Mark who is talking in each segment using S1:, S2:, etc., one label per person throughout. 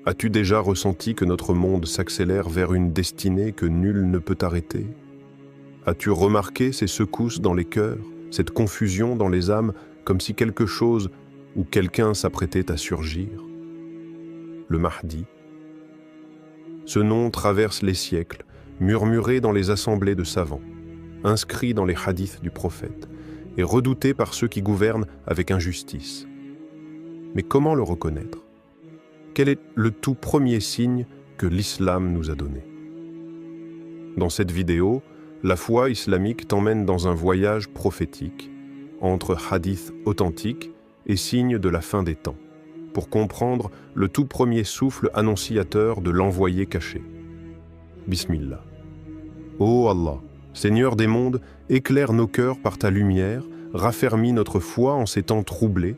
S1: As-tu déjà ressenti que notre monde s'accélère vers une destinée que nul ne peut arrêter? As-tu remarqué ces secousses dans les cœurs, cette confusion dans les âmes, comme si quelque chose ou quelqu'un s'apprêtait à surgir? Le Mahdi. Ce nom traverse les siècles, murmuré dans les assemblées de savants, inscrit dans les hadiths du prophète, et redouté par ceux qui gouvernent avec injustice. Mais comment le reconnaître? Quel est le tout premier signe que l'islam nous a donné? Dans cette vidéo, la foi islamique t'emmène dans un voyage prophétique, entre hadiths authentiques et signes de la fin des temps, pour comprendre le tout premier souffle annonciateur de l'envoyé caché. Bismillah. Ô Allah, Seigneur des mondes, éclaire nos cœurs par ta lumière, raffermis notre foi en ces temps troublés,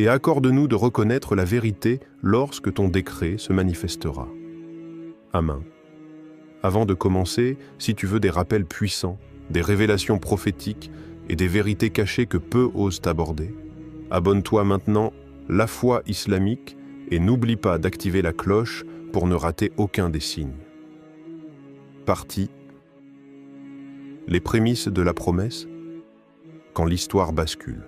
S1: et accorde-nous de reconnaître la vérité lorsque ton décret se manifestera. Amen. Avant de commencer, si tu veux des rappels puissants, des révélations prophétiques et des vérités cachées que peu osent aborder, abonne-toi maintenant La Foi Islamique et n'oublie pas d'activer la cloche pour ne rater aucun des signes. Partie. Les prémices de la promesse, quand l'histoire bascule.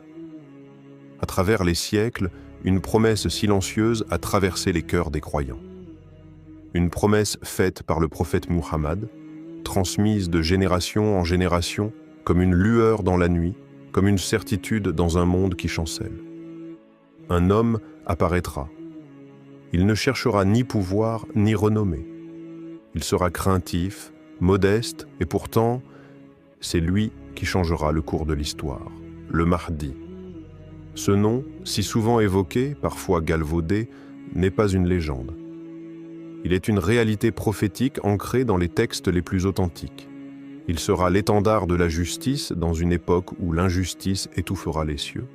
S1: À travers les siècles, une promesse silencieuse a traversé les cœurs des croyants. Une promesse faite par le prophète Muhammad, transmise de génération en génération, comme une lueur dans la nuit, comme une certitude dans un monde qui chancelle. Un homme apparaîtra. Il ne cherchera ni pouvoir ni renommée. Il sera craintif, modeste, et pourtant, c'est lui qui changera le cours de l'histoire, le Mahdi. Ce nom, si souvent évoqué, parfois galvaudé, n'est pas une légende. Il est une réalité prophétique ancrée dans les textes les plus authentiques. Il sera l'étendard de la justice dans une époque où l'injustice étouffera les cieux.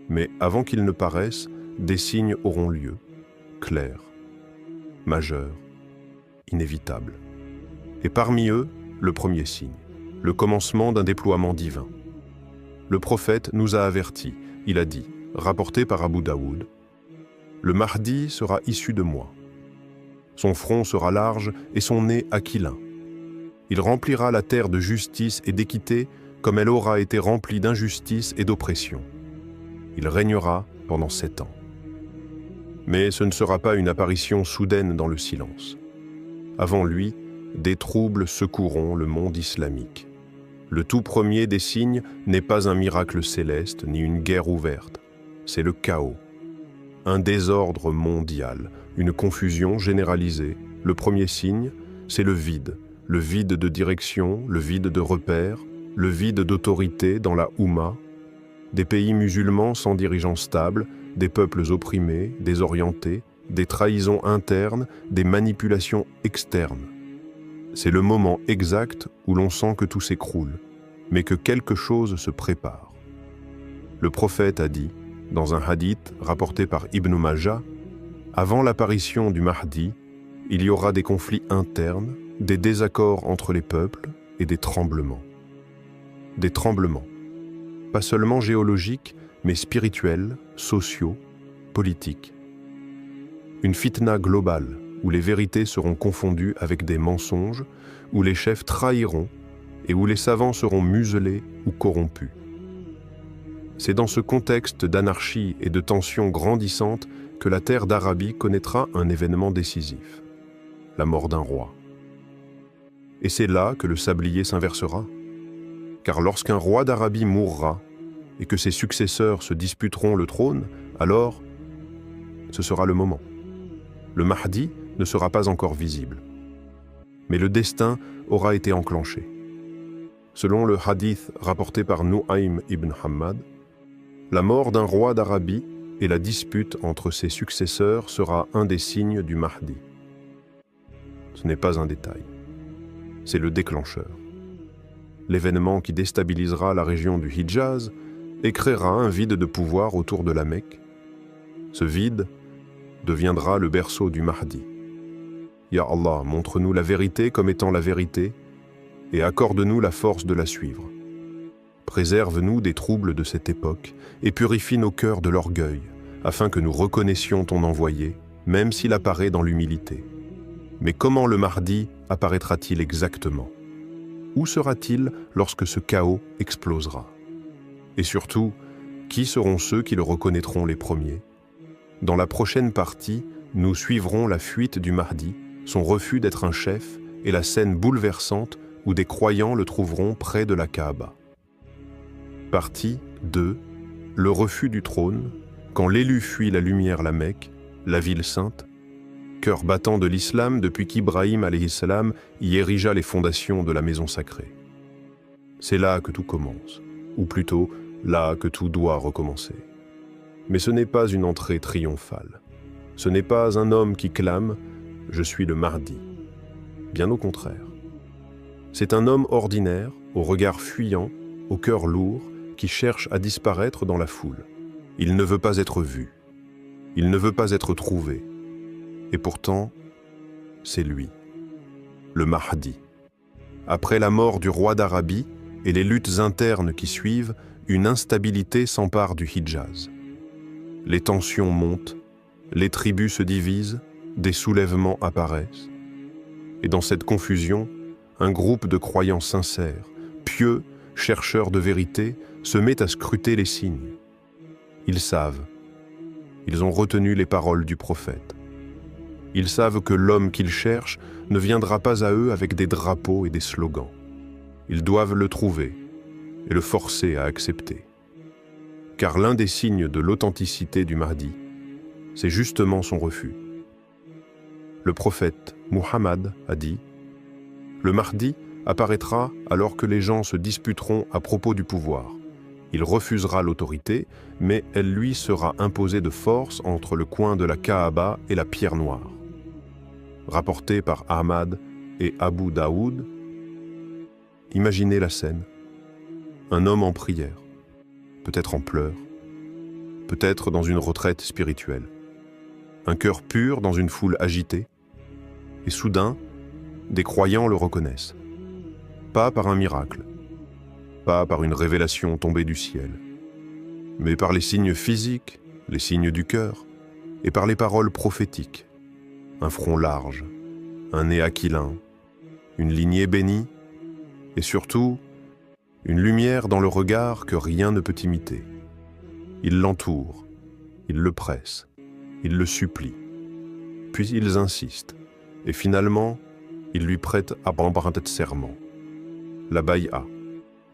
S1: Mais avant qu'il ne paraisse, des signes auront lieu, clairs, majeurs, inévitables. Et parmi eux, le premier signe, le commencement d'un déploiement divin. Le prophète nous a avertis. Il a dit, rapporté par Abu Daoud, « Le Mahdi sera issu de moi. Son front sera large et son nez aquilin. Il remplira la terre de justice et d'équité comme elle aura été remplie d'injustice et d'oppression. Il régnera pendant 7 ans. » Mais ce ne sera pas une apparition soudaine dans le silence. Avant lui, des troubles secoueront le monde islamique. Le tout premier des signes n'est pas un miracle céleste ni une guerre ouverte. C'est le chaos. Un désordre mondial, une confusion généralisée. Le premier signe, c'est le vide de direction, le vide de repères, le vide d'autorité dans la Oumma, des pays musulmans sans dirigeants stables, des peuples opprimés, désorientés, des trahisons internes, des manipulations externes. C'est le moment exact où l'on sent que tout s'écroule, mais que quelque chose se prépare. Le prophète a dit, dans un hadith rapporté par Ibn Majah, « Avant l'apparition du Mahdi, il y aura des conflits internes, des désaccords entre les peuples et des tremblements. » Des tremblements, pas seulement géologiques, mais spirituels, sociaux, politiques. Une fitna globale, où les vérités seront confondues avec des mensonges, où les chefs trahiront et où les savants seront muselés ou corrompus. C'est dans ce contexte d'anarchie et de tensions grandissantes que la terre d'Arabie connaîtra un événement décisif, la mort d'un roi. Et c'est là que le sablier s'inversera. Car lorsqu'un roi d'Arabie mourra et que ses successeurs se disputeront le trône, alors ce sera le moment. Le Mahdi ne sera pas encore visible. Mais le destin aura été enclenché. Selon le hadith rapporté par Nu'aym ibn Hammad, la mort d'un roi d'Arabie et la dispute entre ses successeurs sera un des signes du Mahdi. Ce n'est pas un détail. C'est le déclencheur. L'événement qui déstabilisera la région du Hijaz et créera un vide de pouvoir autour de la Mecque. Ce vide deviendra le berceau du Mahdi. Ya Allah, montre-nous la vérité comme étant la vérité et accorde-nous la force de la suivre. Préserve-nous des troubles de cette époque et purifie nos cœurs de l'orgueil, afin que nous reconnaissions ton envoyé même s'il apparaît dans l'humilité. Mais comment le Mahdi apparaîtra-t-il exactement? Où sera-t-il lorsque ce chaos explosera? Et surtout, qui seront ceux qui le reconnaîtront les premiers? Dans la prochaine partie, nous suivrons la fuite du Mahdi, son refus d'être un chef et la scène bouleversante où des croyants le trouveront près de la Kaaba. Partie 2. Le refus du trône, quand l'élu fuit la lumière, la Mecque, la ville sainte, cœur battant de l'islam depuis qu'Ibrahim alayhi salam y érigea les fondations de la maison sacrée. C'est là que tout commence, ou plutôt là que tout doit recommencer. Mais ce n'est pas une entrée triomphale. Ce n'est pas un homme qui clame « Je suis le Mahdi ». Bien au contraire. C'est un homme ordinaire, au regard fuyant, au cœur lourd, qui cherche à disparaître dans la foule. Il ne veut pas être vu. Il ne veut pas être trouvé. Et pourtant, c'est lui, le Mahdi. Après la mort du roi d'Arabie et les luttes internes qui suivent, une instabilité s'empare du Hidjaz. Les tensions montent, les tribus se divisent, des soulèvements apparaissent. Et dans cette confusion, un groupe de croyants sincères, pieux, chercheurs de vérité, se met à scruter les signes. Ils savent, ils ont retenu les paroles du prophète. Ils savent que l'homme qu'ils cherchent ne viendra pas à eux avec des drapeaux et des slogans. Ils doivent le trouver et le forcer à accepter. Car l'un des signes de l'authenticité du Mahdi, c'est justement son refus. Le prophète Muhammad a dit « Le Mahdi apparaîtra alors que les gens se disputeront à propos du pouvoir. Il refusera l'autorité, mais elle lui sera imposée de force entre le coin de la Kaaba et la pierre noire. » Rapporté par Ahmad et Abu Daoud. Imaginez la scène. Un homme en prière, peut-être en pleurs, peut-être dans une retraite spirituelle. Un cœur pur dans une foule agitée. Et soudain, des croyants le reconnaissent. Pas par un miracle, pas par une révélation tombée du ciel, mais par les signes physiques, les signes du cœur, et par les paroles prophétiques. Un front large, un nez aquilin, une lignée bénie, et surtout, une lumière dans le regard que rien ne peut imiter. Ils l'entourent, ils le pressent, ils le supplient. Puis ils insistent, et finalement, ils lui prêtent un serment. La Baïa,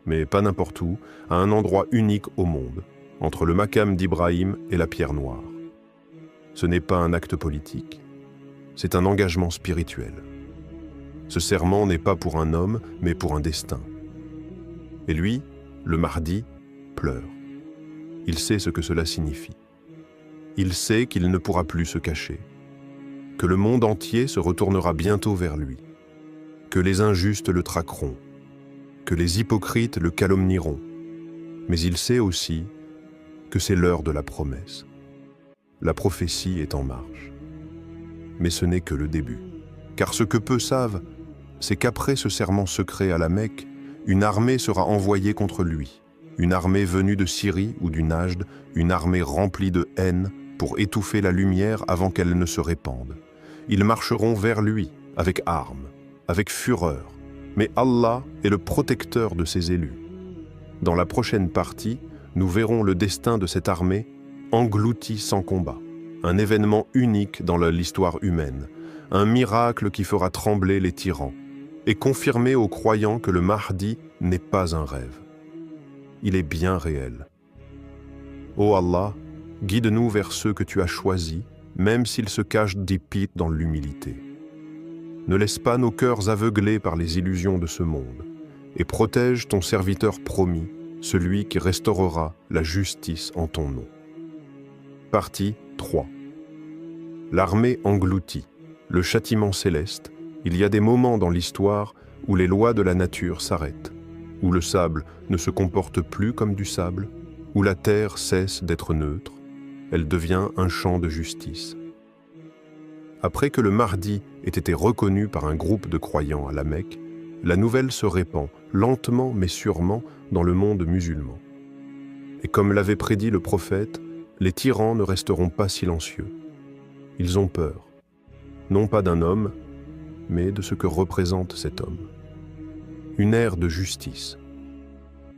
S1: mais pas n'importe où, à un endroit unique au monde, entre le Maqam d'Ibrahim et la pierre noire. Ce n'est pas un acte politique. C'est un engagement spirituel. Ce serment n'est pas pour un homme, mais pour un destin. Et lui, le Mahdi, pleure. Il sait ce que cela signifie. Il sait qu'il ne pourra plus se cacher, que le monde entier se retournera bientôt vers lui, que les injustes le traqueront, que les hypocrites le calomnieront. Mais il sait aussi que c'est l'heure de la promesse. La prophétie est en marche. Mais ce n'est que le début. Car ce que peu savent, c'est qu'après ce serment secret à la Mecque, une armée sera envoyée contre lui. Une armée venue de Syrie ou du Najd, une armée remplie de haine pour étouffer la lumière avant qu'elle ne se répande. Ils marcheront vers lui avec armes, avec fureur. Mais Allah est le protecteur de ses élus. Dans la prochaine partie, nous verrons le destin de cette armée engloutie sans combat. Un événement unique dans l'histoire humaine, un miracle qui fera trembler les tyrans et confirmer aux croyants que le Mahdi n'est pas un rêve. Il est bien réel. Ô Allah, guide-nous vers ceux que tu as choisis, même s'ils se cachent d'épite dans l'humilité. Ne laisse pas nos cœurs aveuglés par les illusions de ce monde, et protège ton serviteur promis, celui qui restaurera la justice en ton nom. Partie 3. L'armée engloutie, le châtiment céleste. Il y a des moments dans l'histoire où les lois de la nature s'arrêtent, où le sable ne se comporte plus comme du sable, où la terre cesse d'être neutre, elle devient un champ de justice. Après que le Mahdi ait été reconnu par un groupe de croyants à la Mecque, la nouvelle se répand, lentement mais sûrement, dans le monde musulman. Et comme l'avait prédit le prophète, les tyrans ne resteront pas silencieux. Ils ont peur, non pas d'un homme, mais de ce que représente cet homme. Une ère de justice.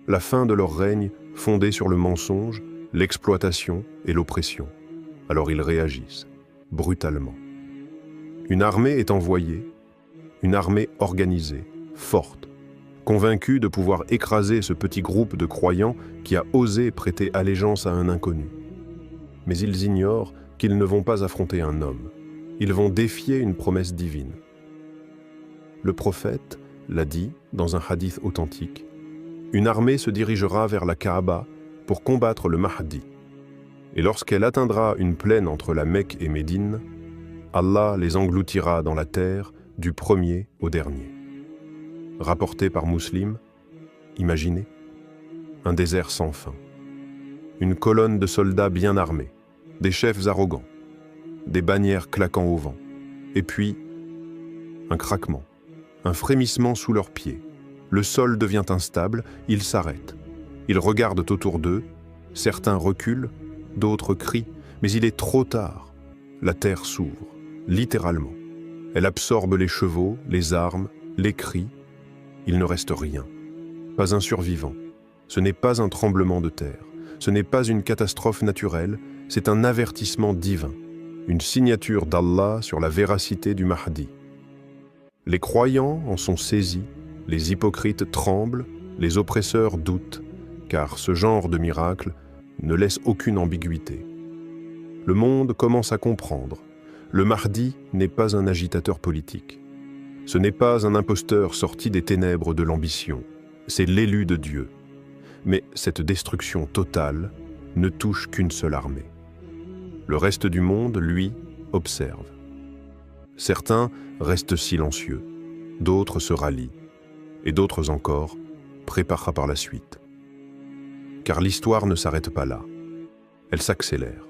S1: La fin de leur règne fondée sur le mensonge, l'exploitation et l'oppression. Alors ils réagissent, brutalement. Une armée est envoyée, une armée organisée, forte, convaincue de pouvoir écraser ce petit groupe de croyants qui a osé prêter allégeance à un inconnu. Mais ils ignorent qu'ils ne vont pas affronter un homme. Ils vont défier une promesse divine. Le prophète l'a dit dans un hadith authentique. Une armée se dirigera vers la Kaaba pour combattre le Mahdi. Et lorsqu'elle atteindra une plaine entre la Mecque et Médine, Allah les engloutira dans la terre du premier au dernier. Rapporté par Muslim, imaginez, un désert sans fin, une colonne de soldats bien armés, des chefs arrogants, des bannières claquant au vent, et puis un craquement, un frémissement sous leurs pieds. Le sol devient instable, ils s'arrêtent. Ils regardent autour d'eux, certains reculent, d'autres crient, mais il est trop tard. La terre s'ouvre, littéralement. Elle absorbe les chevaux, les armes, les cris. Il ne reste rien. Pas un survivant. Ce n'est pas un tremblement de terre. Ce n'est pas une catastrophe naturelle, c'est un avertissement divin, une signature d'Allah sur la véracité du Mahdi. Les croyants en sont saisis, les hypocrites tremblent, les oppresseurs doutent, car ce genre de miracle ne laisse aucune ambiguïté. Le monde commence à comprendre. Le Mahdi n'est pas un agitateur politique. Ce n'est pas un imposteur sorti des ténèbres de l'ambition. C'est l'élu de Dieu. Mais cette destruction totale ne touche qu'une seule armée. Le reste du monde, lui, observe. Certains restent silencieux, d'autres se rallient, et d'autres encore préparera par la suite. Car l'histoire ne s'arrête pas là, elle s'accélère.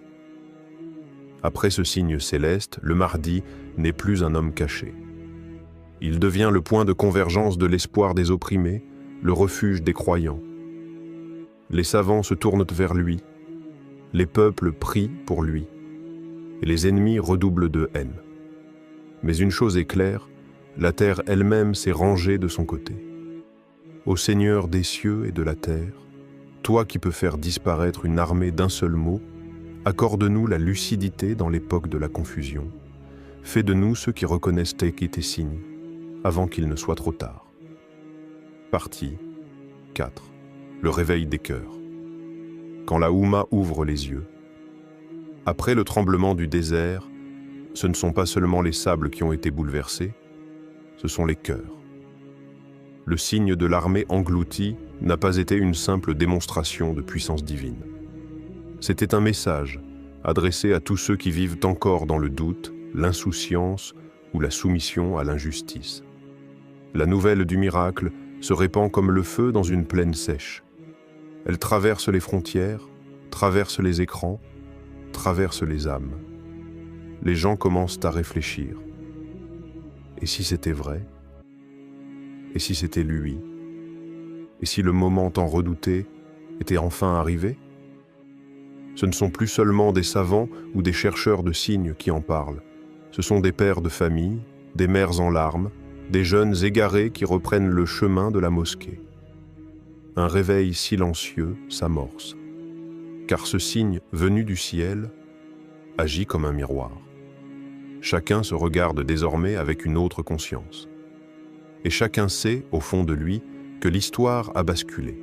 S1: Après ce signe céleste, le Mahdi n'est plus un homme caché. Il devient le point de convergence de l'espoir des opprimés, le refuge des croyants. Les savants se tournent vers lui, les peuples prient pour lui, et les ennemis redoublent de haine. Mais une chose est claire, la terre elle-même s'est rangée de son côté. Ô Seigneur des cieux et de la terre, toi qui peux faire disparaître une armée d'un seul mot, accorde-nous la lucidité dans l'époque de la confusion. Fais de nous ceux qui reconnaissent tes signes, avant qu'il ne soit trop tard. Partie 4. Le réveil des cœurs. Quand la Oumma ouvre les yeux. Après le tremblement du désert, ce ne sont pas seulement les sables qui ont été bouleversés, ce sont les cœurs. Le signe de l'armée engloutie n'a pas été une simple démonstration de puissance divine. C'était un message adressé à tous ceux qui vivent encore dans le doute, l'insouciance ou la soumission à l'injustice. La nouvelle du miracle se répand comme le feu dans une plaine sèche. Elle traverse les frontières, traverse les écrans, traverse les âmes. Les gens commencent à réfléchir. Et si c'était vrai? Et si c'était lui? Et si le moment tant redouté était enfin arrivé? Ce ne sont plus seulement des savants ou des chercheurs de signes qui en parlent. Ce sont des pères de famille, des mères en larmes, des jeunes égarés qui reprennent le chemin de la mosquée. Un réveil silencieux s'amorce, car ce signe venu du ciel agit comme un miroir. Chacun se regarde désormais avec une autre conscience. Et chacun sait, au fond de lui, que l'histoire a basculé.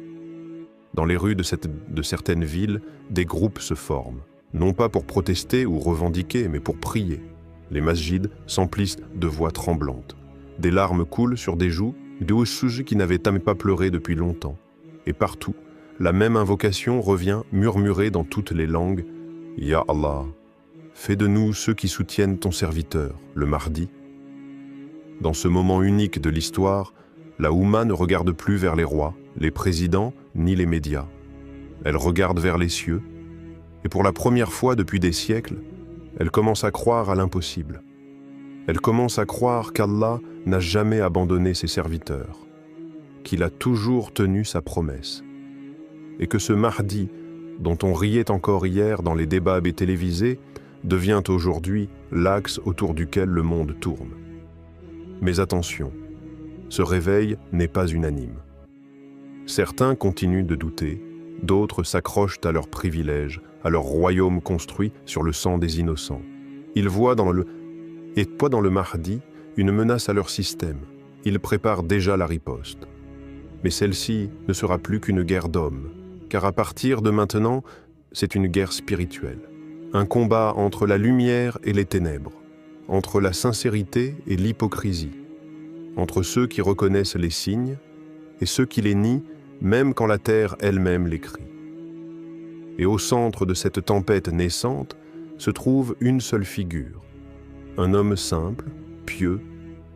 S1: Dans les rues de certaines villes, des groupes se forment, non pas pour protester ou revendiquer, mais pour prier. Les masjids s'emplissent de voix tremblantes. Des larmes coulent sur des joues qui n'avaient pas pleuré depuis longtemps. Et partout, la même invocation revient murmurée dans toutes les langues. « Ya Allah, fais de nous ceux qui soutiennent ton serviteur, le Mahdi. » Dans ce moment unique de l'histoire, la Oumma ne regarde plus vers les rois, les présidents, ni les médias. Elle regarde vers les cieux, et pour la première fois depuis des siècles, elle commence à croire à l'impossible. Elle commence à croire qu'Allah n'a jamais abandonné ses serviteurs, qu'il a toujours tenu sa promesse, et que ce Mahdi, dont on riait encore hier dans les débats télévisés, devient aujourd'hui l'axe autour duquel le monde tourne. Mais attention, ce réveil n'est pas unanime. Certains continuent de douter, d'autres s'accrochent à leurs privilèges, à leur royaume construit sur le sang des innocents. Ils voient dans le Mahdi une menace à leur système. Ils préparent déjà la riposte. Mais celle-ci ne sera plus qu'une guerre d'hommes, car à partir de maintenant, c'est une guerre spirituelle. Un combat entre la lumière et les ténèbres, entre la sincérité et l'hypocrisie, entre ceux qui reconnaissent les signes et ceux qui les nient, même quand la terre elle-même les crie. Et au centre de cette tempête naissante se trouve une seule figure, un homme simple, pieux,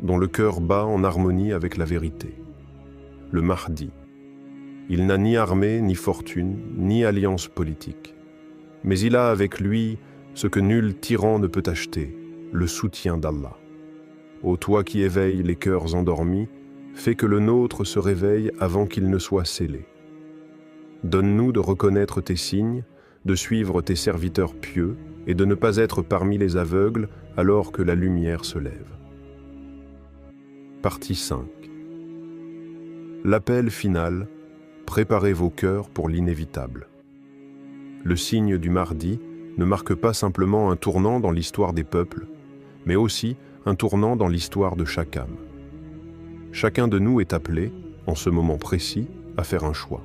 S1: dont le cœur bat en harmonie avec la vérité. Le Mahdi. Il n'a ni armée, ni fortune, ni alliance politique. Mais il a avec lui ce que nul tyran ne peut acheter, le soutien d'Allah. Ô toi qui éveilles les cœurs endormis, fais que le nôtre se réveille avant qu'il ne soit scellé. Donne-nous de reconnaître tes signes, de suivre tes serviteurs pieux et de ne pas être parmi les aveugles alors que la lumière se lève. Partie 5. L'appel final, préparez vos cœurs pour l'inévitable. Le signe du Mahdi ne marque pas simplement un tournant dans l'histoire des peuples, mais aussi un tournant dans l'histoire de chaque âme. Chacun de nous est appelé, en ce moment précis, à faire un choix.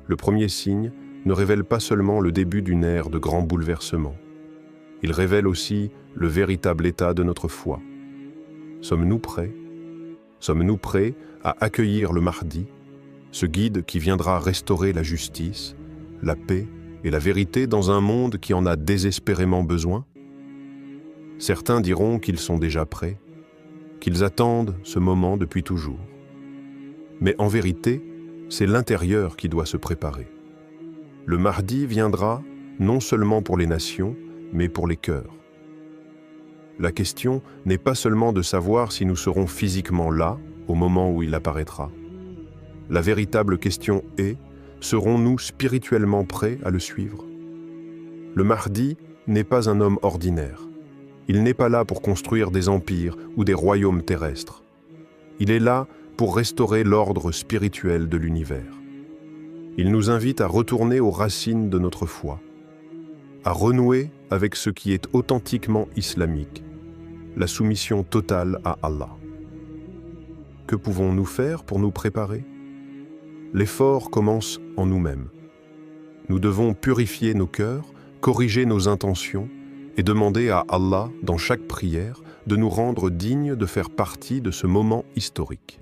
S1: Le premier signe ne révèle pas seulement le début d'une ère de grands bouleversements. Il révèle aussi le véritable état de notre foi. Sommes-nous prêts? Sommes-nous prêts à accueillir le Mahdi, ce guide qui viendra restaurer la justice, la paix et la vérité dans un monde qui en a désespérément besoin? Certains diront qu'ils sont déjà prêts, qu'ils attendent ce moment depuis toujours. Mais en vérité, c'est l'intérieur qui doit se préparer. Le Mahdi viendra non seulement pour les nations, mais pour les cœurs. La question n'est pas seulement de savoir si nous serons physiquement là au moment où il apparaîtra. La véritable question est, serons-nous spirituellement prêts à le suivre? Le Mahdi n'est pas un homme ordinaire. Il n'est pas là pour construire des empires ou des royaumes terrestres. Il est là pour restaurer l'ordre spirituel de l'univers. Il nous invite à retourner aux racines de notre foi, à renouer avec ce qui est authentiquement islamique, la soumission totale à Allah. Que pouvons-nous faire pour nous préparer? L'effort commence en nous-mêmes. Nous devons purifier nos cœurs, corriger nos intentions et demander à Allah, dans chaque prière, de nous rendre dignes de faire partie de ce moment historique.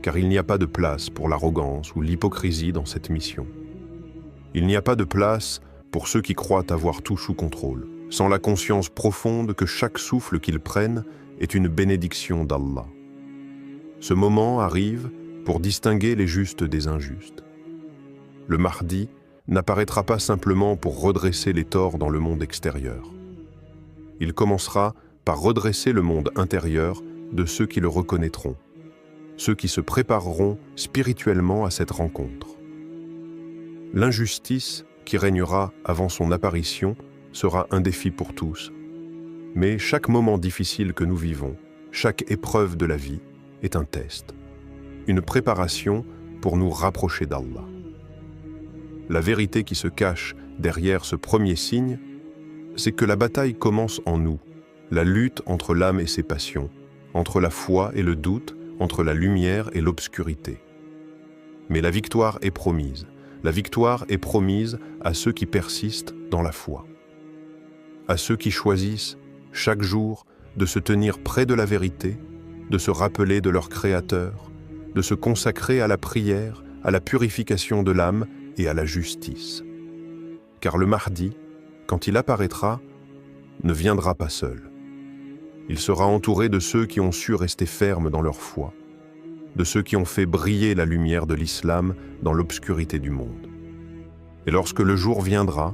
S1: Car il n'y a pas de place pour l'arrogance ou l'hypocrisie dans cette mission. Il n'y a pas de place pour ceux qui croient avoir tout sous contrôle, sans la conscience profonde que chaque souffle qu'ils prennent est une bénédiction d'Allah. Ce moment arrive pour distinguer les justes des injustes. Le Mahdi n'apparaîtra pas simplement pour redresser les torts dans le monde extérieur. Il commencera par redresser le monde intérieur de ceux qui le reconnaîtront, ceux qui se prépareront spirituellement à cette rencontre. L'injustice qui régnera avant son apparition sera un défi pour tous. Mais chaque moment difficile que nous vivons, chaque épreuve de la vie, est un test, une préparation pour nous rapprocher d'Allah. La vérité qui se cache derrière ce premier signe, c'est que la bataille commence en nous, la lutte entre l'âme et ses passions, entre la foi et le doute, entre la lumière et l'obscurité. Mais la victoire est promise. La victoire est promise à ceux qui persistent dans la foi, à ceux qui choisissent chaque jour de se tenir près de la vérité, de se rappeler de leur Créateur, de se consacrer à la prière, à la purification de l'âme et à la justice. Car le Mahdi, quand il apparaîtra, ne viendra pas seul. Il sera entouré de ceux qui ont su rester fermes dans leur foi, de ceux qui ont fait briller la lumière de l'islam dans l'obscurité du monde. Et lorsque le jour viendra,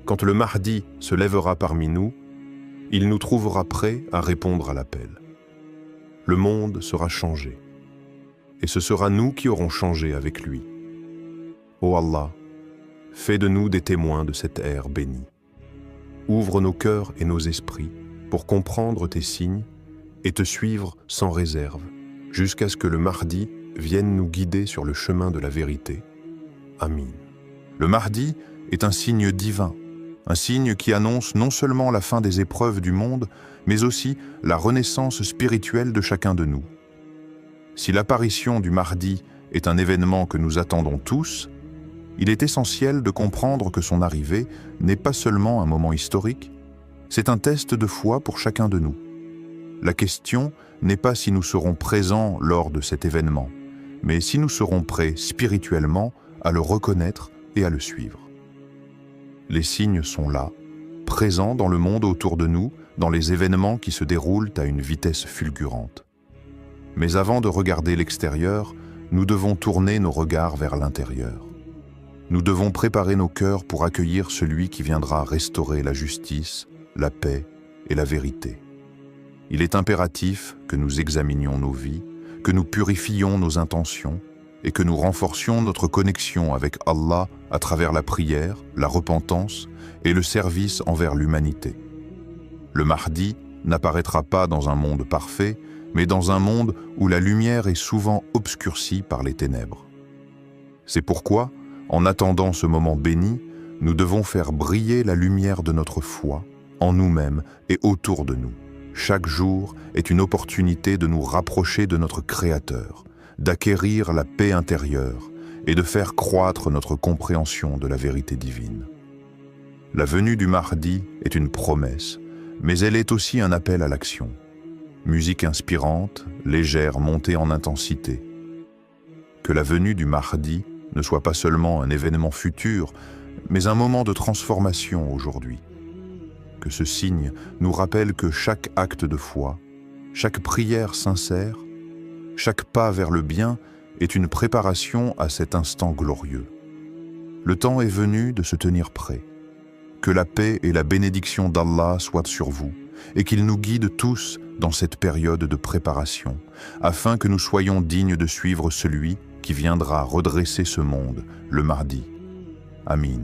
S1: quand le Mahdi se lèvera parmi nous, il nous trouvera prêts à répondre à l'appel. Le monde sera changé, et ce sera nous qui aurons changé avec lui. Ô Allah, fais de nous des témoins de cette ère bénie. ouvre nos cœurs et nos esprits pour comprendre tes signes et te suivre sans réserve, jusqu'à ce que le Mahdi vienne nous guider sur le chemin de la vérité. Amin.
S2: Le Mahdi est un signe divin, un signe qui annonce non seulement la fin des épreuves du monde, mais aussi la renaissance spirituelle de chacun de nous. Si l'apparition du Mahdi est un événement que nous attendons tous, il est essentiel de comprendre que son arrivée n'est pas seulement un moment historique, c'est un test de foi pour chacun de nous. La question n'est pas si nous serons présents lors de cet événement, mais si nous serons prêts spirituellement à le reconnaître et à le suivre. Les signes sont là, présents dans le monde autour de nous, dans les événements qui se déroulent à une vitesse fulgurante. Mais avant de regarder l'extérieur, nous devons tourner nos regards vers l'intérieur. Nous devons préparer nos cœurs pour accueillir celui qui viendra restaurer la justice, la paix et la vérité. Il est impératif que nous examinions nos vies, que nous purifions nos intentions et que nous renforcions notre connexion avec Allah à travers la prière, la repentance et le service envers l'humanité. Le Mahdi n'apparaîtra pas dans un monde parfait, mais dans un monde où la lumière est souvent obscurcie par les ténèbres. C'est pourquoi, en attendant ce moment béni, nous devons faire briller la lumière de notre foi en nous-mêmes et autour de nous. Chaque jour est une opportunité de nous rapprocher de notre Créateur, d'acquérir la paix intérieure et de faire croître notre compréhension de la vérité divine. La venue du Mahdi est une promesse, mais elle est aussi un appel à l'action. Musique inspirante, légère montée en intensité. Que la venue du Mahdi ne soit pas seulement un événement futur, mais un moment de transformation aujourd'hui. Que ce signe nous rappelle que chaque acte de foi, chaque prière sincère, chaque pas vers le bien est une préparation à cet instant glorieux. Le temps est venu de se tenir prêt. Que la paix et la bénédiction d'Allah soient sur vous et qu'il nous guide tous dans cette période de préparation, afin que nous soyons dignes de suivre celui qui viendra redresser ce monde, le Mahdi. Amin.